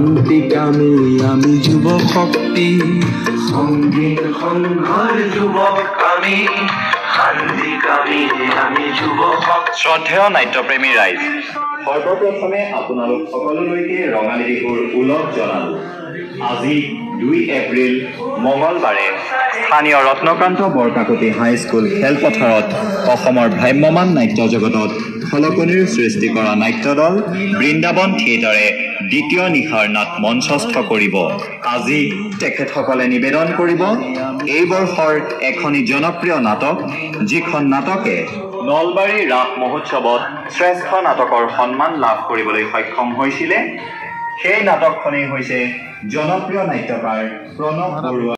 শান্তিকামী আমি যুৱ শক্তি সংগীত সংঘৰ যুৱক আমি শান্তিকামী আমি যুৱ শক্তি শ্ৰদ্ধেয় নাট্যপ্ৰেমী ৰাইজ, সৰ্বপ্ৰথমে আপোনালোক সকলোলৈকে ৰঙালী বিহুৰ ওলগ জনালো। আজি 2 এপ্ৰিল মঙলবাৰে স্থানীয় ৰত্নকান্ত বৰকাকতি হাইস্কুল খেলপথাৰত অসমৰ ভ্ৰাম্যমান নাট্য জগতত খলকনিৰ সৃষ্টি কৰা নাট্যদল বৃন্দাবন থিয়েটাৰে দ্বিতীয় নিশাৰ নাট মঞ্চস্থ কৰিব। আজি তেখেতসকলে নিবেদন কৰিব এই বৰ্ষৰ এখনি জনপ্ৰিয় নাটক, যিখন নাটকে নলবাৰী ৰাস মহোৎসৱত শ্ৰেষ্ঠ নাটকৰ সন্মান লাভ কৰিবলৈ সক্ষম হৈছিলে। সেই নাটকখনেই হৈছে জনপ্ৰিয় নাট্যকাৰ প্ৰণৱ বৰুৱা